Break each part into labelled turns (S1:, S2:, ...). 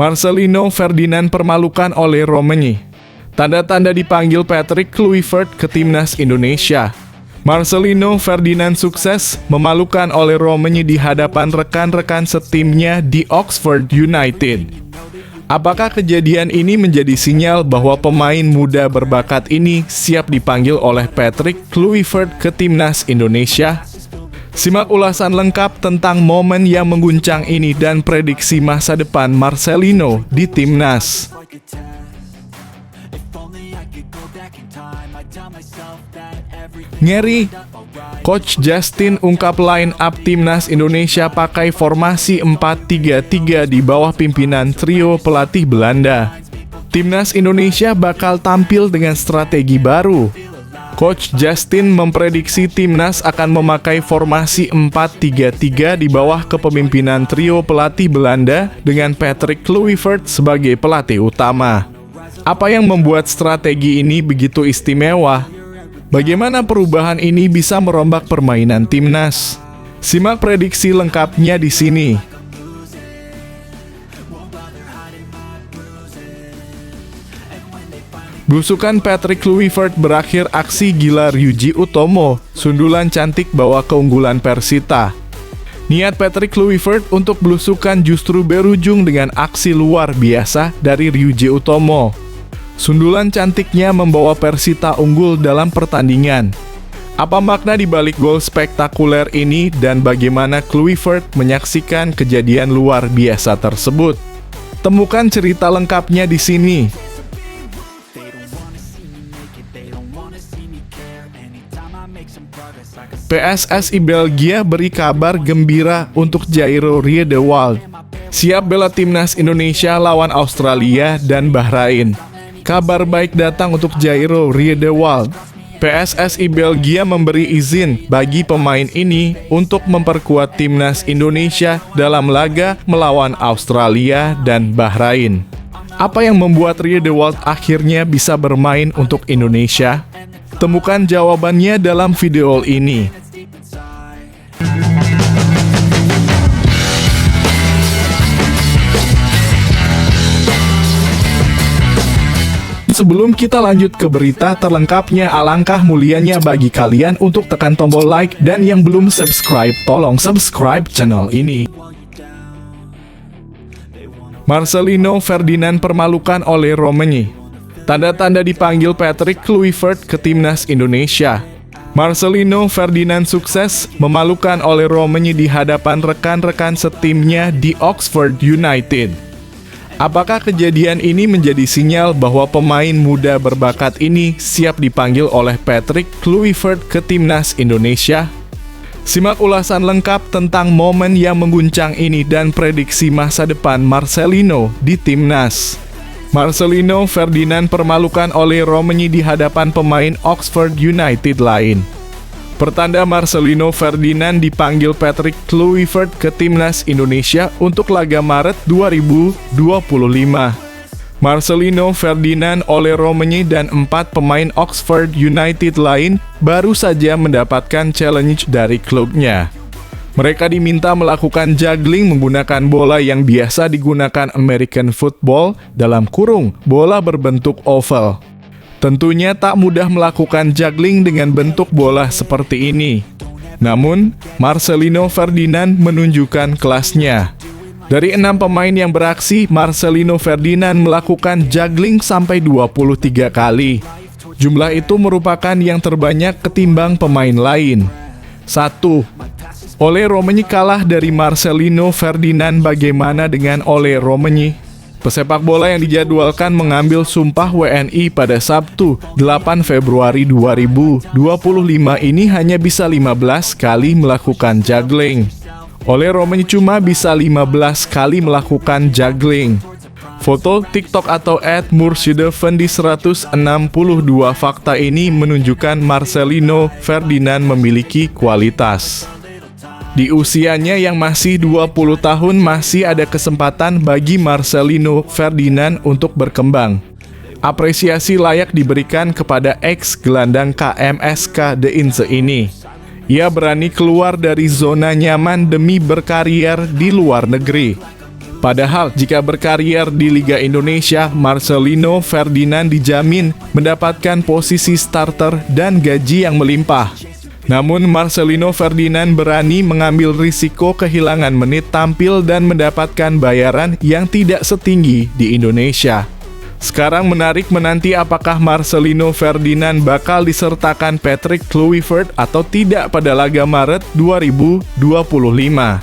S1: Marcelino Ferdinand permalukan oleh Romani. Tanda-tanda dipanggil Patrick Kluivert ke timnas Indonesia. Marcelino Ferdinand sukses memalukan oleh Romani di hadapan rekan-rekan setimnya di Oxford United. Apakah kejadian ini menjadi sinyal bahwa pemain muda berbakat ini siap dipanggil oleh Patrick Kluivert ke timnas Indonesia? Simak ulasan lengkap tentang momen yang mengguncang ini dan prediksi masa depan Marcelino di timnas. Ngeri, Coach Justin ungkap line up timnas Indonesia pakai formasi 4-3-3 di bawah pimpinan trio pelatih Belanda. Timnas Indonesia bakal tampil dengan strategi baru. Coach Justin memprediksi timnas akan memakai formasi 4-3-3 di bawah kepemimpinan trio pelatih Belanda dengan Patrick Kluivert sebagai pelatih utama. Apa yang membuat strategi ini begitu istimewa? Bagaimana perubahan ini bisa merombak permainan timnas? Simak prediksi lengkapnya di sini. Belusukan Patrick Kluivert berakhir aksi gila Ryuji Utomo, sundulan cantik bawa keunggulan Persita. Niat Patrick Kluivert untuk belusukan justru berujung dengan aksi luar biasa dari Ryuji Utomo. Sundulan cantiknya membawa Persita unggul dalam pertandingan. Apa makna di balik gol spektakuler ini dan bagaimana Kluivert menyaksikan kejadian luar biasa tersebut? Temukan cerita lengkapnya di sini. PSSI Belgia beri kabar gembira untuk Jairo Riedewald. Siap bela timnas Indonesia lawan Australia dan Bahrain. Kabar baik datang untuk Jairo Riedewald. PSSI Belgia memberi izin bagi pemain ini untuk memperkuat timnas Indonesia dalam laga melawan Australia dan Bahrain. Apa yang membuat Riedewald akhirnya bisa bermain untuk Indonesia? Temukan jawabannya dalam video ini. Sebelum kita lanjut ke berita terlengkapnya, alangkah mulianya bagi kalian untuk tekan tombol like dan yang belum subscribe, tolong subscribe channel ini. Marcelino Ferdinand permalukan oleh Romani. Tanda-tanda dipanggil Patrick Kluivert ke timnas Indonesia. Marcelino Ferdinand sukses memalukan oleh Romani di hadapan rekan-rekan setimnya di Oxford United. Apakah kejadian ini menjadi sinyal bahwa pemain muda berbakat ini siap dipanggil oleh Patrick Kluivert ke timnas Indonesia? Simak ulasan lengkap tentang momen yang mengguncang ini dan prediksi masa depan Marcelino di timnas. Marcelino Ferdinand permalukan oleh Romani di hadapan pemain Oxford United lain. Pertanda Marcelino Ferdinand dipanggil Patrick Kluivert ke timnas Indonesia untuk laga Maret 2025. Marcelino Ferdinand oleh Romani dan 4 pemain Oxford United lain baru saja mendapatkan challenge dari klubnya. Mereka diminta melakukan juggling menggunakan bola yang biasa digunakan American football dalam kurung bola berbentuk oval. Tentunya tak mudah melakukan juggling dengan bentuk bola seperti ini. Namun, Marcelino Ferdinand menunjukkan kelasnya. Dari 6 pemain yang beraksi, Marcelino Ferdinand melakukan juggling sampai 23 kali. Jumlah itu merupakan yang terbanyak ketimbang pemain lain. 1. Ole Romani kalah dari Marcelino Ferdinand. Bagaimana dengan Ole Romani? Pesepak bola yang dijadwalkan mengambil sumpah WNI pada Sabtu, 8 Februari 2025 ini hanya bisa 15 kali melakukan juggling. Ole Romani cuma bisa 15 kali melakukan juggling. Foto TikTok atau @mursyidefendi162 fakta ini menunjukkan Marcelino Ferdinand memiliki kualitas. Di usianya yang masih 20 tahun masih ada kesempatan bagi Marcelino Ferdinand untuk berkembang. Apresiasi layak diberikan kepada ex-gelandang KMSK De Inze ini. Ia berani keluar dari zona nyaman demi berkarier di luar negeri. Padahal jika berkarier di Liga Indonesia, Marcelino Ferdinand dijamin mendapatkan posisi starter dan gaji yang melimpah. Namun Marcelino Ferdinand berani mengambil risiko kehilangan menit tampil dan mendapatkan bayaran yang tidak setinggi di Indonesia. Sekarang menarik menanti apakah Marcelino Ferdinand bakal disertakan Patrick Kluivert atau tidak pada laga Maret 2025.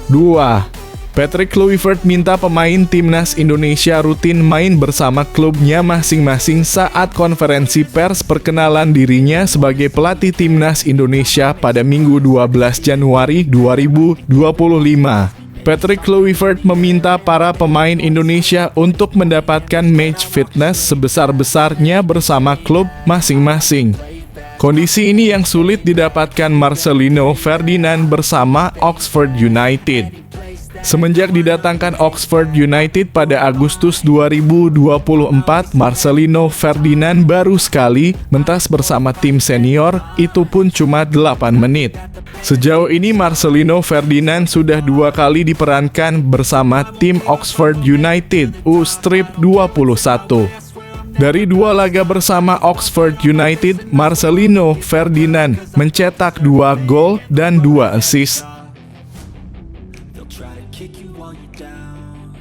S1: 2. Patrick Kluivert minta pemain timnas Indonesia rutin main bersama klubnya masing-masing saat konferensi pers perkenalan dirinya sebagai pelatih timnas Indonesia pada Minggu 12 Januari 2025. Patrick Kluivert meminta para pemain Indonesia untuk mendapatkan match fitness sebesar-besarnya bersama klub masing-masing. Kondisi ini yang sulit didapatkan Marcelino Ferdinand bersama Oxford United. Semenjak didatangkan Oxford United pada Agustus 2024, Marcelino Ferdinand baru sekali mentas bersama tim senior, itu pun cuma 8 menit. Sejauh ini Marcelino Ferdinand sudah 2 kali diperankan bersama tim Oxford United U-21. Dari 2 laga bersama Oxford United, Marcelino Ferdinand mencetak 2 gol dan 2 assist.
S2: Kick you while you're down.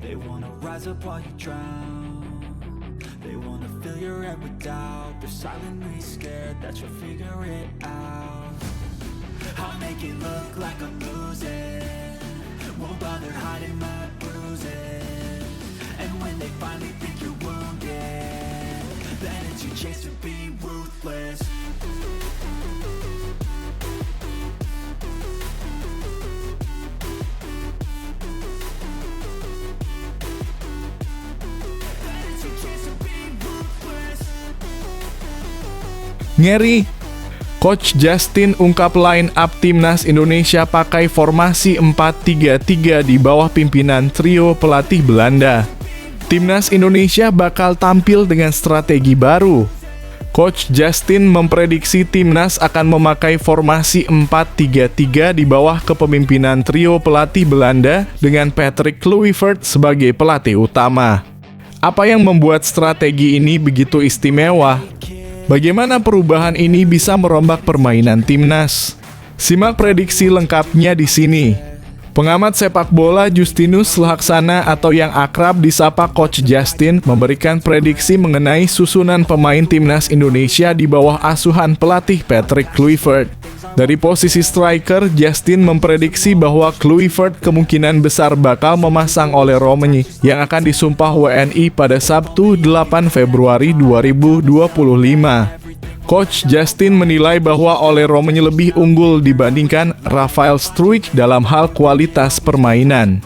S2: They wanna rise up while you drown. They wanna fill your head with doubt. They're silently scared that you'll figure it out. I'll make it look like I'm losing. Won't bother hiding my bruises. And when they finally think you're wounded, then it's your chance to be ruthless.
S1: Ngeri. Coach Justin ungkap line up timnas Indonesia pakai formasi 4-3-3 di bawah pimpinan trio pelatih Belanda. Timnas Indonesia bakal tampil dengan strategi baru. Coach Justin memprediksi timnas akan memakai formasi 4-3-3 di bawah kepemimpinan trio pelatih Belanda dengan Patrick Kluivert sebagai pelatih utama. Apa yang membuat strategi ini begitu istimewa? Bagaimana perubahan ini bisa merombak permainan timnas? Simak prediksi lengkapnya di sini. Pengamat sepak bola Justinus Laksana atau yang akrab disapa Coach Justin memberikan prediksi mengenai susunan pemain timnas Indonesia di bawah asuhan pelatih Patrick Kluivert. Dari posisi striker, Justin memprediksi bahwa Kluivert kemungkinan besar bakal memasang Ole Romenyi yang akan disumpah WNI pada Sabtu 8 Februari 2025. Coach Justin menilai bahwa Ole Romenyi lebih unggul dibandingkan Rafael Struijk dalam hal kualitas permainan.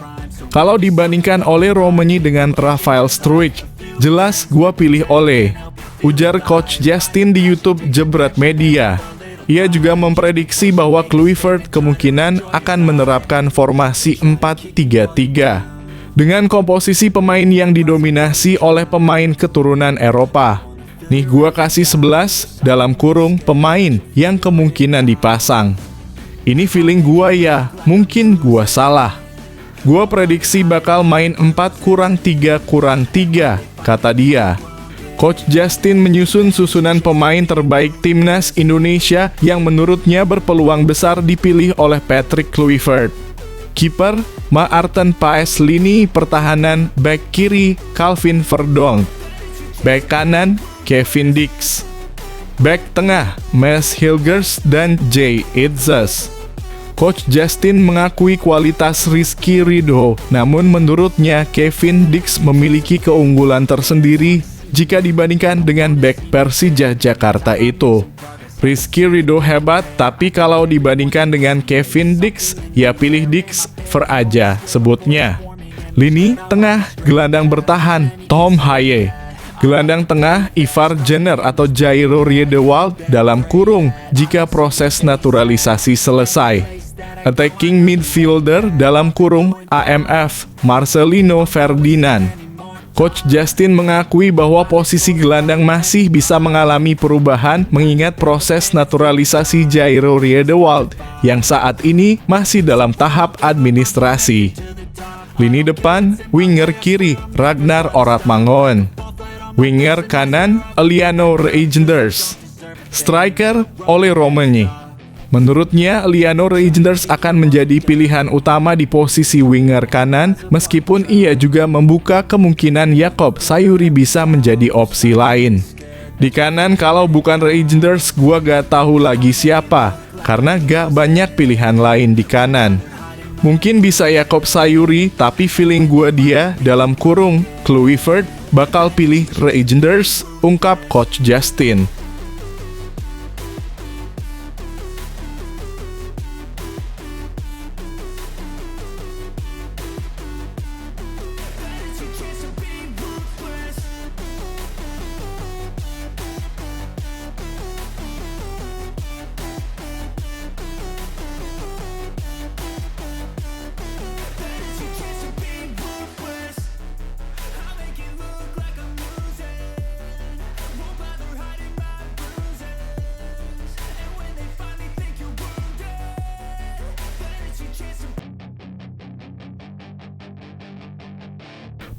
S1: Kalau dibandingkan Ole Romenyi dengan Rafael Struijk, jelas gua pilih Ole, ujar Coach Justin di YouTube Jebret Media. Ia juga memprediksi bahwa Kluivert kemungkinan akan menerapkan formasi 4-3-3 dengan komposisi pemain yang didominasi oleh pemain keturunan Eropa. Nih gua kasih 11 dalam kurung pemain yang kemungkinan dipasang. Ini feeling gua ya, mungkin gua salah. Gua prediksi bakal main 4-3-3, kata dia. Coach Justin menyusun susunan pemain terbaik timnas Indonesia yang menurutnya berpeluang besar dipilih oleh Patrick Kluivert. Kiper, Maarten Paes. Lini pertahanan, back kiri, Calvin Verdonk. Back kanan, Kevin Dix. Back tengah, Mes Hilgers dan Jay Itzes. Coach Justin mengakui kualitas Rizky Ridho, namun menurutnya Kevin Dix memiliki keunggulan tersendiri jika dibandingkan dengan bek Persija Jakarta itu. Rizky Ridho hebat, tapi kalau dibandingkan dengan Kevin Dix, ya pilih Dix Ver aja sebutnya. Lini tengah, gelandang bertahan, Tom Haye. Gelandang tengah, Ivar Jenner atau Jairo Riedewald dalam kurung jika proses naturalisasi selesai. Attacking midfielder dalam kurung, AMF, Marcelino Ferdinand. Coach Justin mengakui bahwa posisi gelandang masih bisa mengalami perubahan mengingat proses naturalisasi Jairo Riedewald yang saat ini masih dalam tahap administrasi. Lini depan, winger kiri, Ragnar Oratmangoen. Winger kanan, Eliano Reijnders. Striker, Ole Romanyi. Menurutnya, Eliano Reijnders akan menjadi pilihan utama di posisi winger kanan, meskipun ia juga membuka kemungkinan Jakob Sayuri bisa menjadi opsi lain. Di kanan, kalau bukan Reijnders, gua gak tahu lagi siapa, karena gak banyak pilihan lain di kanan. Mungkin bisa Jakob Sayuri, tapi feeling gua dia, dalam kurung, Kluivert, bakal pilih Reijnders, ungkap Coach Justin.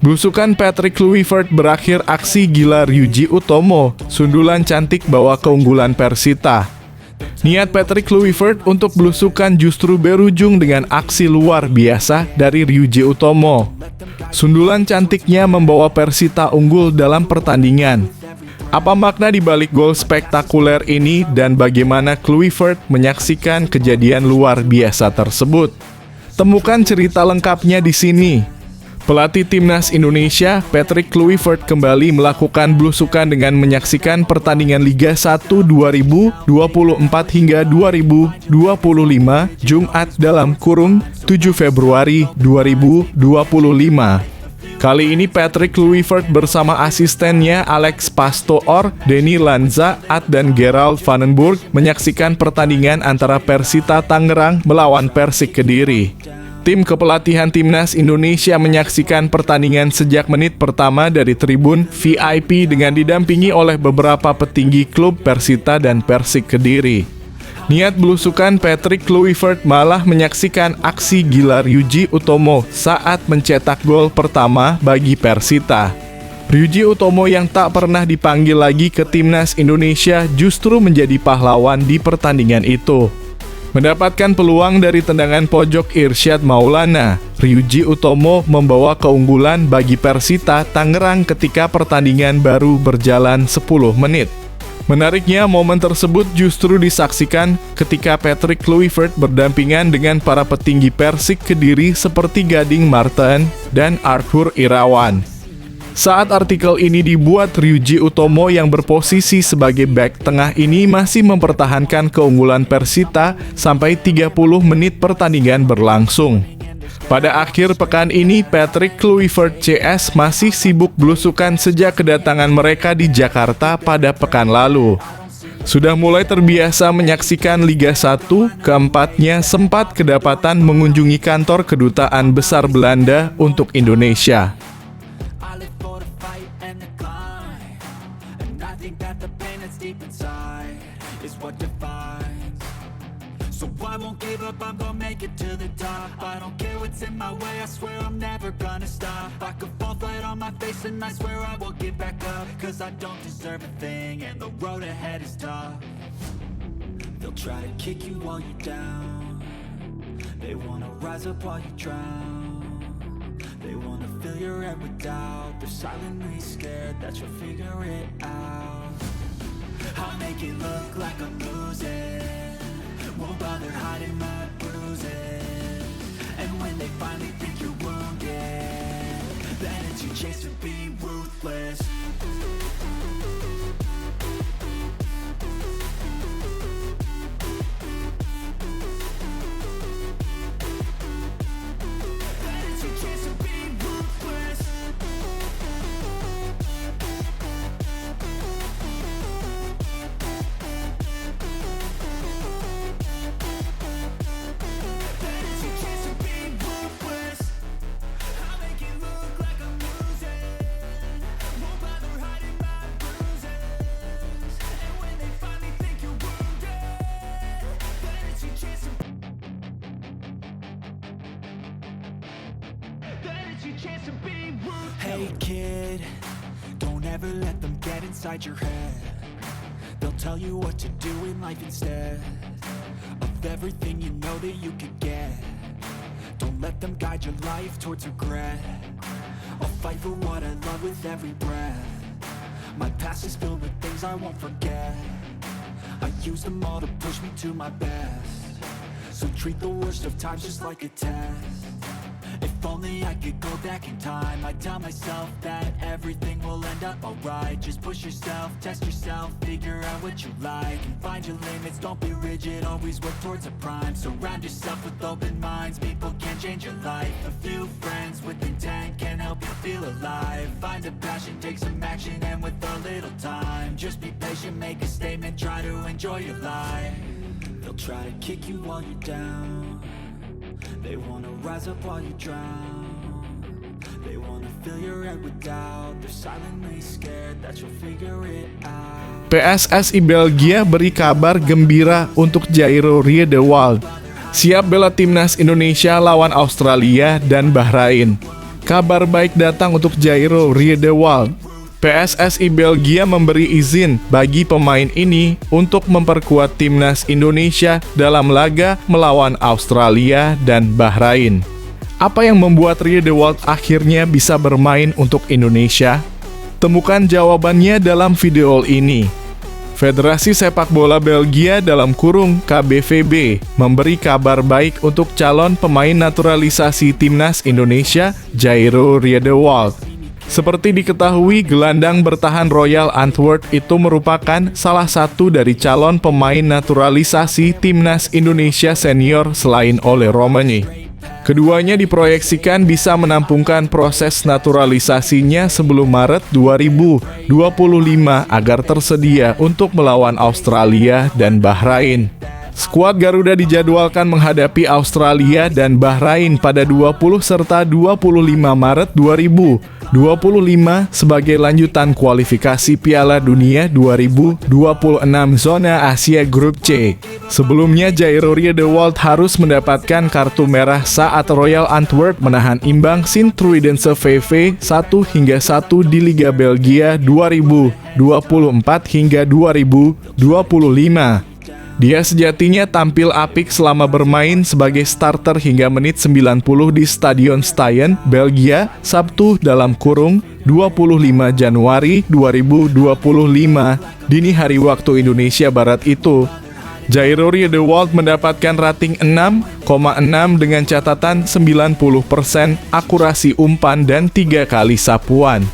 S1: Belusukan Patrick Kluivert berakhir aksi gila Ryuji Utomo, sundulan cantik bawa keunggulan Persita. Niat Patrick Kluivert untuk belusukan justru berujung dengan aksi luar biasa dari Ryuji Utomo. Sundulan cantiknya membawa Persita unggul dalam pertandingan. Apa makna di balik gol spektakuler ini dan bagaimana Kluivert menyaksikan kejadian luar biasa tersebut? Temukan cerita lengkapnya di sini. Pelatih Timnas Indonesia, Patrick Kluivert kembali melakukan belusukan dengan menyaksikan pertandingan Liga 1 2024 hingga 2025 Jumat dalam kurung 7 Februari 2025. Kali ini Patrick Kluivert bersama asistennya Alex Pastoor, Denny Lanza, dan Gerald Vandenburg menyaksikan pertandingan antara Persita Tangerang melawan Persik Kediri. Tim kepelatihan Timnas Indonesia menyaksikan pertandingan sejak menit pertama dari tribun VIP dengan didampingi oleh beberapa petinggi klub Persita dan Persik Kediri. Niat belusukan Patrick Kluivert malah menyaksikan aksi gila Ryuji Utomo saat mencetak gol pertama bagi Persita. Ryuji Utomo yang tak pernah dipanggil lagi ke Timnas Indonesia justru menjadi pahlawan di pertandingan itu. Mendapatkan peluang dari tendangan pojok Irsyad Maulana, Ryuji Utomo membawa keunggulan bagi Persita Tangerang ketika pertandingan baru berjalan 10 menit. Menariknya, momen tersebut justru disaksikan ketika Patrick Kluivert berdampingan dengan para petinggi Persik Kediri seperti Gading Marten dan Arthur Irawan. Saat artikel ini dibuat, Ryuji Utomo yang berposisi sebagai bek tengah ini masih mempertahankan keunggulan Persita sampai 30 menit pertandingan berlangsung. Pada akhir pekan ini, Patrick Kluivert CS masih sibuk belusukan sejak kedatangan mereka di Jakarta pada pekan lalu. Sudah mulai terbiasa menyaksikan Liga 1, keempatnya sempat kedapatan mengunjungi kantor kedutaan besar Belanda untuk Indonesia.
S2: So I won't give up, I'm gonna make it to the top. I don't care what's in my way, I swear I'm never gonna stop. I could fall flat on my face and I swear I will get back up. Cause I don't deserve a thing and the road ahead is tough. They'll try to kick you while you're down. They wanna rise up while you drown. They wanna fill your head with doubt. They're silently scared that you'll figure it out. I'll make it look like I'm losing. Won't bother hiding my bruises. And when they finally think you're wounded, then it's your chance to be ruthless. Hey kid, don't ever let them get inside your head. They'll tell you what to do in life instead of everything you know that you could get. Don't let them guide your life towards regret. I'll fight for what I love with every breath. My past is filled with things I won't forget. I use them all to push me to my best. So treat the worst of times just like a test. If only I could go back in time, I'd tell myself that everything will end up alright. Just push yourself, test yourself, figure out what you like, and find your limits, don't be rigid, always work towards a prime. Surround yourself with open minds, people can change your life. A few friends with intent can help you feel alive. Find a passion, take some action, and with a little time, just be patient, make a statement, try to enjoy your life. They'll try to kick you while you're down. They wanna rise up while you drown. They wanna fill your head with doubt. They're silently scared that you'll figure it out.
S1: PSSI Belgia beri kabar gembira untuk Jairo Riedewald. Siap bela timnas Indonesia lawan Australia dan Bahrain. Kabar baik datang untuk Jairo Riedewald. PSSI Belgia memberi izin bagi pemain ini untuk memperkuat timnas Indonesia dalam laga melawan Australia dan Bahrain. Apa yang membuat Riedewald akhirnya bisa bermain untuk Indonesia? Temukan jawabannya dalam video ini. Federasi Sepak Bola Belgia dalam kurung KBVB memberi kabar baik untuk calon pemain naturalisasi timnas Indonesia, Jairo Riedewald. Seperti diketahui, gelandang bertahan Royal Antwerp itu merupakan salah satu dari calon pemain naturalisasi timnas Indonesia senior selain Ole Romani. Keduanya diproyeksikan bisa menampungkan proses naturalisasinya sebelum Maret 2025 agar tersedia untuk melawan Australia dan Bahrain. Skuad Garuda dijadwalkan menghadapi Australia dan Bahrain pada 20 serta 25 Maret 2025 sebagai lanjutan kualifikasi Piala Dunia 2026 zona Asia Grup C. Sebelumnya Jairo Riedewald harus mendapatkan kartu merah saat Royal Antwerp menahan imbang Sint-Truidense VV 1-1 di Liga Belgia 2024 hingga 2025. Dia sejatinya tampil apik selama bermain sebagai starter hingga menit 90 di Stadion Stijn, Belgia, Sabtu dalam kurung 25 Januari 2025 dini hari waktu Indonesia Barat itu. Jairo Riedewald mendapatkan rating 6,6 dengan catatan 90% akurasi umpan dan 3 kali sapuan.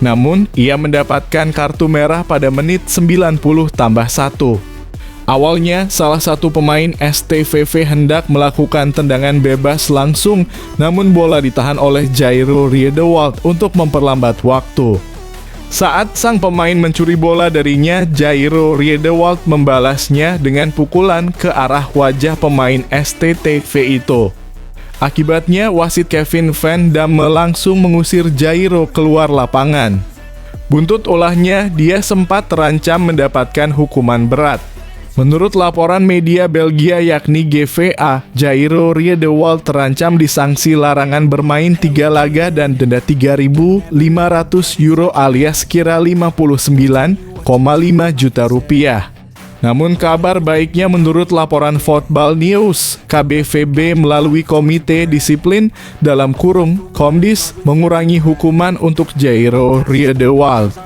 S1: Namun, ia mendapatkan kartu merah pada menit 90 tambah 1. Awalnya, salah satu pemain STVV hendak melakukan tendangan bebas langsung, namun bola ditahan oleh Jairo Riedewald untuk memperlambat waktu. Saat sang pemain mencuri bola darinya, Jairo Riedewald membalasnya dengan pukulan ke arah wajah pemain STTV itu. Akibatnya, wasit Kevin Van Damme langsung mengusir Jairo keluar lapangan. Buntut ulahnya, dia sempat terancam mendapatkan hukuman berat. Menurut laporan media Belgia yakni GVA, Jairo Riedewald terancam disanksi larangan bermain 3 laga dan denda 3.500 euro alias kira 59,5 juta rupiah. Namun kabar baiknya menurut laporan Football News, KBVB melalui Komite Disiplin dalam kurung Komdis mengurangi hukuman untuk Jairo Riedewald.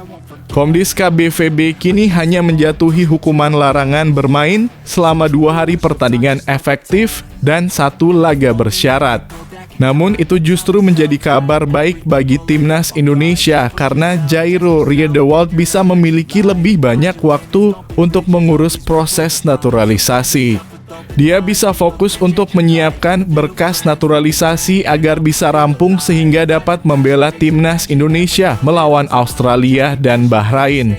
S1: Komdis KBVB kini hanya menjatuhi hukuman larangan bermain selama 2 hari pertandingan efektif dan 1 laga bersyarat. Namun itu justru menjadi kabar baik bagi timnas Indonesia karena Jairo Riedewald bisa memiliki lebih banyak waktu untuk mengurus proses naturalisasi. Dia bisa fokus untuk menyiapkan berkas naturalisasi agar bisa rampung sehingga dapat membela timnas Indonesia melawan Australia dan Bahrain.